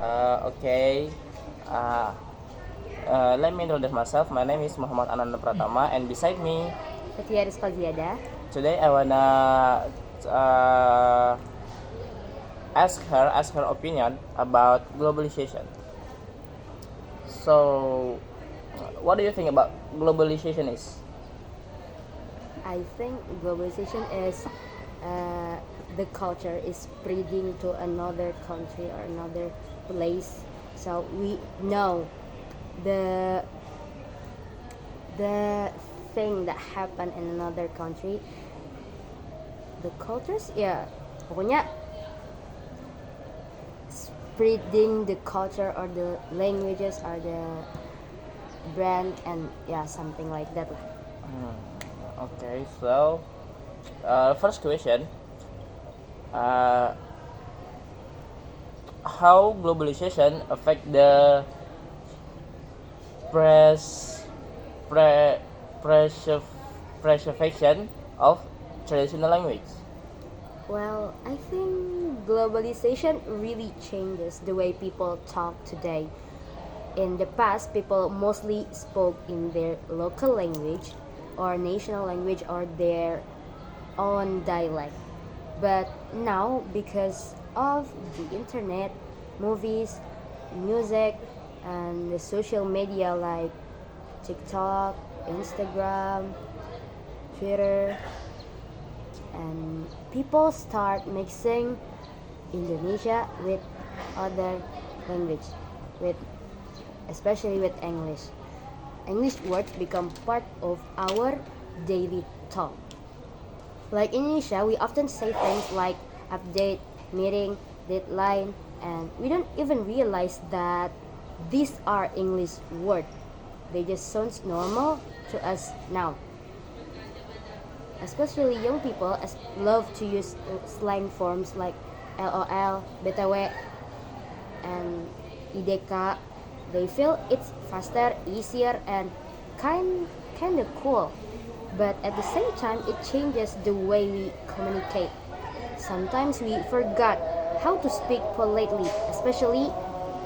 Okay. Uh, Let me introduce myself. My name is Muhammad Ananda Pratama, and beside me Fatia Rizqa Ziada. today I wanna uh, ask her opinion about globalization. So, what do you think about globalization is? I think globalization is uh, the culture is spreading to another country or another place. So we know the the thing that happened in another country. The cultures, yeah, pokoknya spreading the culture or the languages or the brand and yeah, something like that lah. Okay, so first question: uh, how globalization affect the pres pre preserv- preservation of traditional language? Well, I think globalization really changes the way people talk today. In the past, people mostly spoke in their local language or national language or their own dialect. But now, because of the internet, movies, music, and the social media like TikTok, Instagram, Twitter, and people start mixing Indonesia with other language, with especially with English. English words become part of our daily talk. Like in Indonesia, we often say things like update, meeting, deadline, and we don't even realize that these are English words. They just sound normal to us now. Especially young people love to use slang forms like LOL, BTW, and IDK. They feel it's faster, easier, and kind of cool. But at the same time, it changes the way we communicate. Sometimes we forgot how to speak politely, especially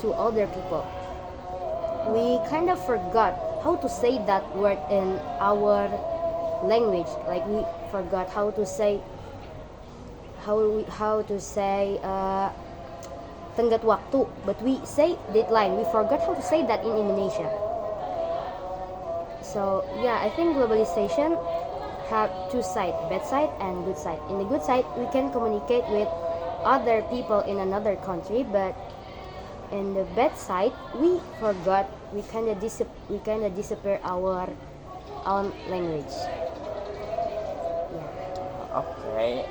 to older people. We kind of forgot how to say that word in our language. Like we forgot how to say tenggat waktu, but we say deadline. We forgot how to say that in Indonesia. So yeah, I think globalization have two sides, bad side and good side. In the good side, we can communicate with other people in another country, but in the bad side, we forgot. We kind of disappear our own language. Yeah. Okay.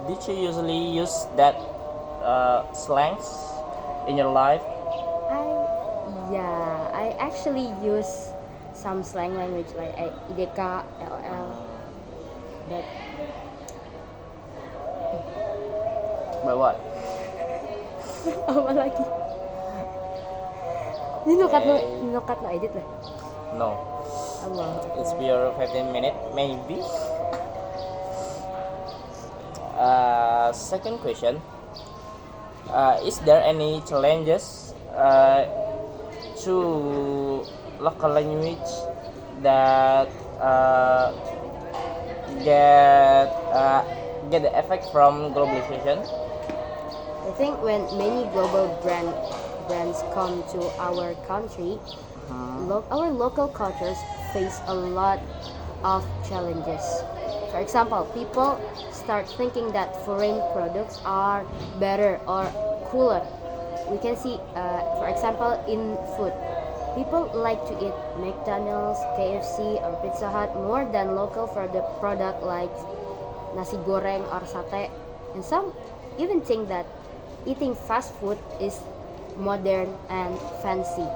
Did you usually use that slangs in your life? I I actually use some slang language like IDK, LOL, but By what? apa lagi? Okay. Ninukat no edit lah. No. Allah. It's your 15 minute maybe. Second question. Is there any challenges to local language that get uh, get the effect from globalization? I think when many global brands come to our country, our local cultures face a lot of challenges. For example, people start thinking that foreign products are better or cooler. We can see, for example, in food, people like to eat McDonald's, KFC, or Pizza Hut more than local for the product like nasi goreng or sate. And some even think that eating fast food is modern and fancy.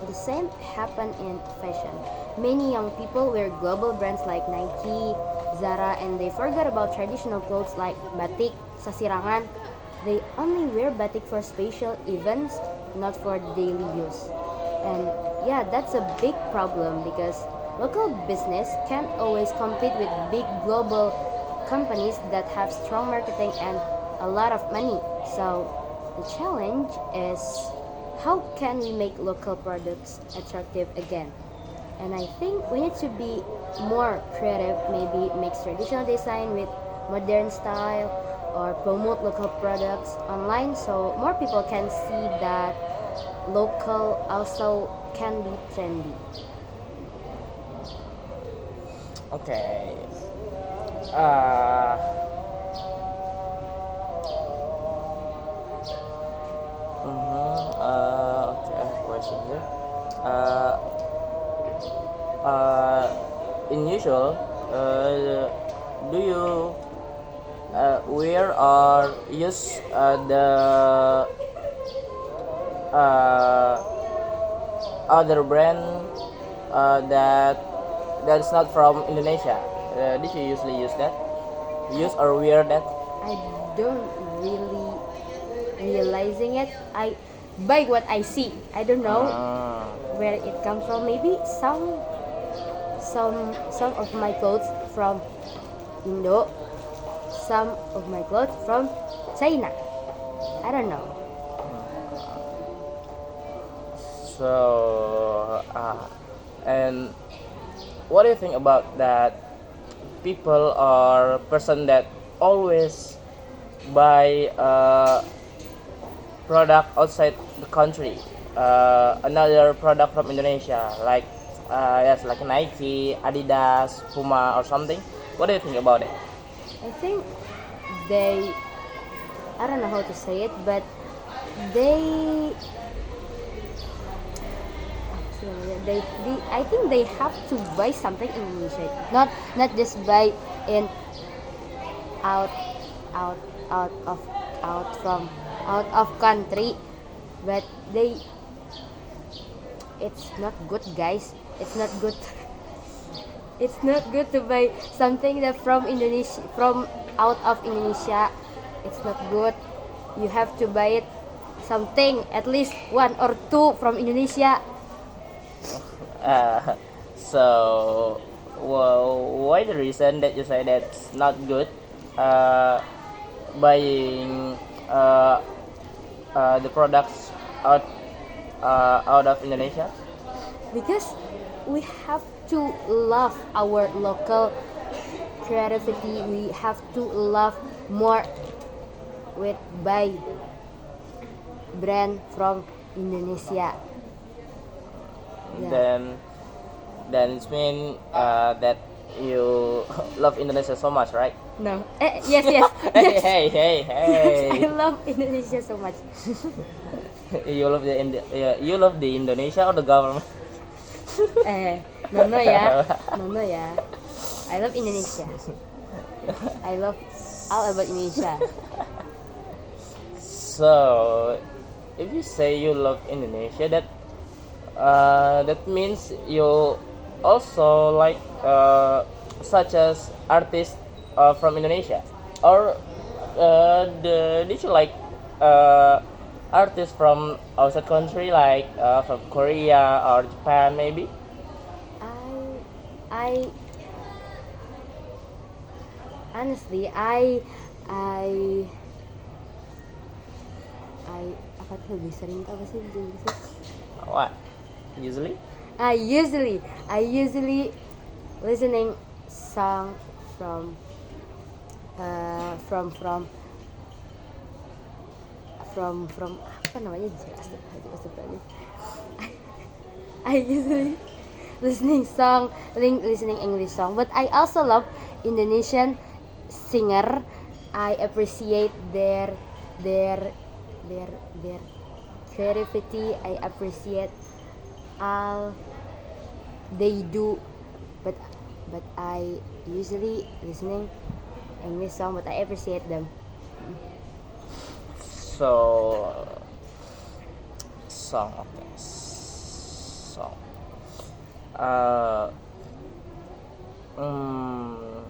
The same happen in fashion. Many young people wear global brands like Nike, Zara, and they forget about traditional clothes like batik, sasirangan. They only wear batik for special events, not for daily use. And yeah, that's a big problem because local business can't always compete with big global companies that have strong marketing and a lot of money. So the challenge is how can we make local products attractive again? And I think we need to be more creative, maybe mix traditional design with modern style or promote local products online so more people can see that local also can be trendy. Okay. Uh, okay, I have a question here. Uh, in usual, do you wear or use the uh, other brand that's not from Indonesia? Did you usually use that? Use or wear that? I don't really realizing it. I buy what I see. I don't know Ah, where it comes from. Maybe some of my clothes from Indo, some of my clothes from China. I don't know. so, and what do you think about that? People or person that always buy product outside the country, another product from Indonesia, like yes, like Nike, Adidas, Puma, or something. What do you think about it? I think they, I don't know how to say it, but they I think they have to buy something in Indonesia, not just buy in out out out of out of country, but they, it's not good, guys. It's not good. It's not good to buy something that from Indonesia, from out of Indonesia. It's not good. You have to buy it something at least one or two from Indonesia. Uh, so, well, why the reason that you say that's not good? Uh, Buying the products out out of Indonesia. Because we have to love our local creativity. We have to love more with buy brand from Indonesia. Yeah. Then it's mean that you love Indonesia so much, right? No. Yes, yes. Hey, Yes. hey, hey, Yes, I hey! love Indonesia so much. You love the you love the Indonesia or the government? Nono ya. Nono ya. I love Indonesia. I love all about Indonesia. So, if you say you love Indonesia, that means you also like such as artists from Indonesia, or did you like artists from outside country like from Korea or Japan maybe? I honestly I apa tuh lebih sering tuh apa sih bahasa Inggrisnya? What usually? I usually listening song from uh, from from from apa namanya? Astagfirullahaladzim. I usually listening English song, but I also love Indonesian singer. I appreciate their creativity. I appreciate all they do, but I usually listening English song, but I appreciate them. So, song, okay, song. Uh, mm,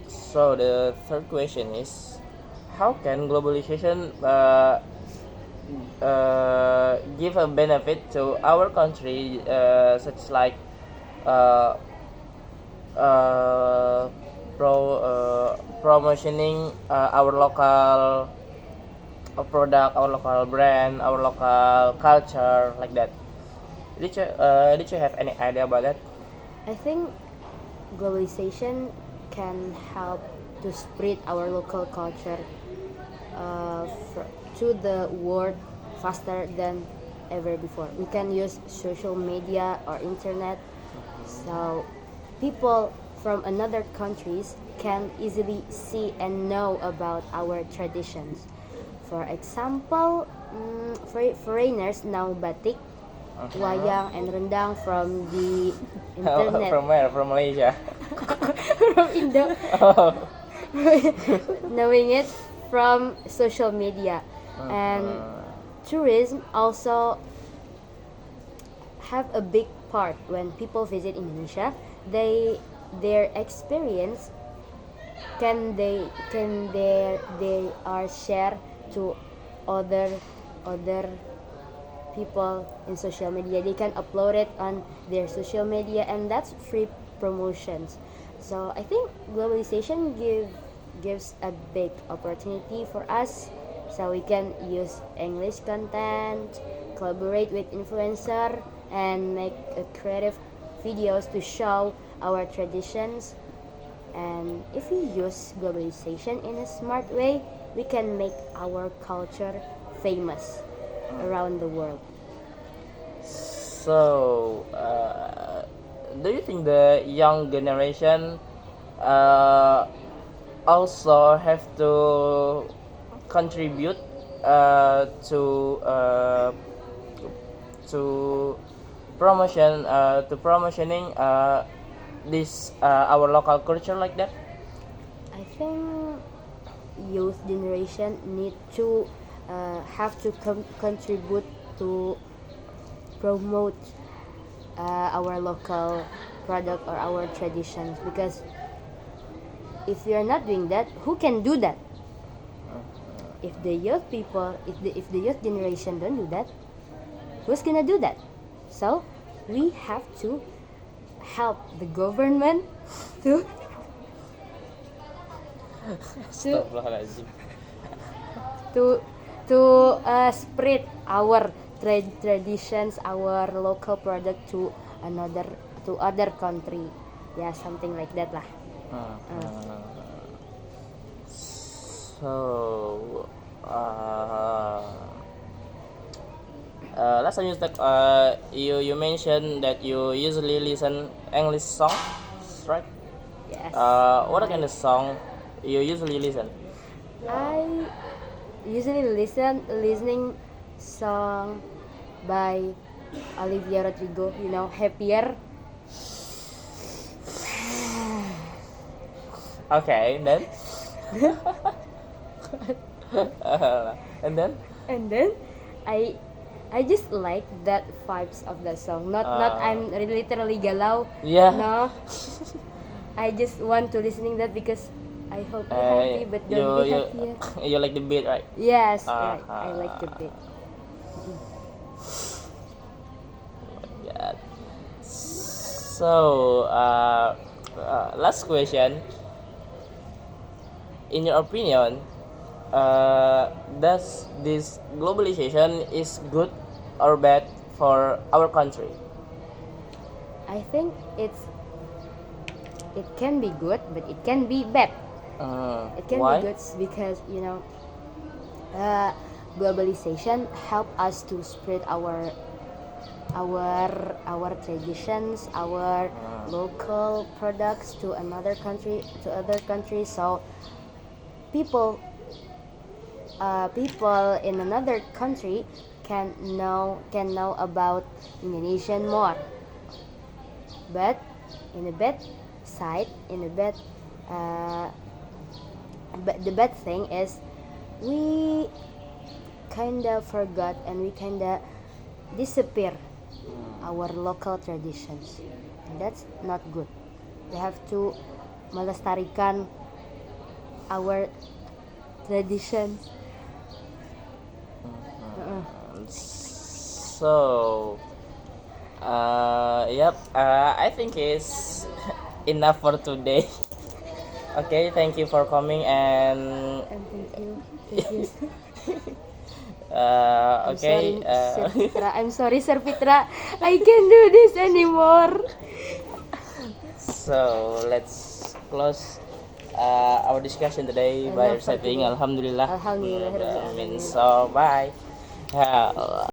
so the third question is, how can globalization give a benefit to our country, such like uh, uh, promotioning our local product, our local brand, our local culture, like that. Did you have any idea about that? I think globalization can help to spread our local culture to the world faster than ever before. We can use social media or internet, so people from another countries can easily see and know about our traditions. For example, foreigners know batik, wayang, and rendang from the internet. From where? From Malaysia. From Indo. Oh. Knowing it from social media, and tourism also have a big part when people visit Indonesia. Their experience they are share to other people in social media. They can upload it on their social media, and that's free promotions. So I think globalization gives a big opportunity for us, so we can use English content, collaborate with influencer, and make creative videos to show our traditions. And if we use globalization in a smart way, we can make our culture famous around the world. So, do you think the young generation uh, also have to contribute to promotioning this our local culture, like that? I think youth generation need to have to contribute to promote our local product or our traditions, because if we are not doing that, who can do that? If the youth people, if the youth generation don't do that, who's gonna do that? So we have to help the government to Astagfirullahaladzim. to spread our traditions, our local product to other country. Yeah, something like that lah. So, last time you mentioned that you usually listen English songs, right? Yes. What kind of song you usually listen? I usually listening song by Olivia Rodrigo, Happier. Okay, then. And then? And then I just like that vibes of that song. Not I'm literally galau. Yeah. No. I just want to listening that because I hope you're happy, but don't be happier. You like the beat, right? Yes, right. I like the beat. Yeah. So, last question. In your opinion, does this globalization is good or bad for our country? I think it can be good, but it can be bad. It can Why? be good because globalization help us to spread our traditions, our local products to other countries. So people in another country can know about Indonesian more. But in a bad side, but the bad thing is we kinda forgot and we kinda disappear our local traditions, and that's not good. We have to melestarikan our traditions. So, yep. I think it's enough for today. Okay, thank you for coming and And thank you. Thank you. I'm okay. sorry, Sir Fitra. I'm sorry, Sir Fitra. I can't do this anymore. So let's close our discussion today And by not for reciting today. Alhamdulillah. Alhamdulillah. So bye. Yeah.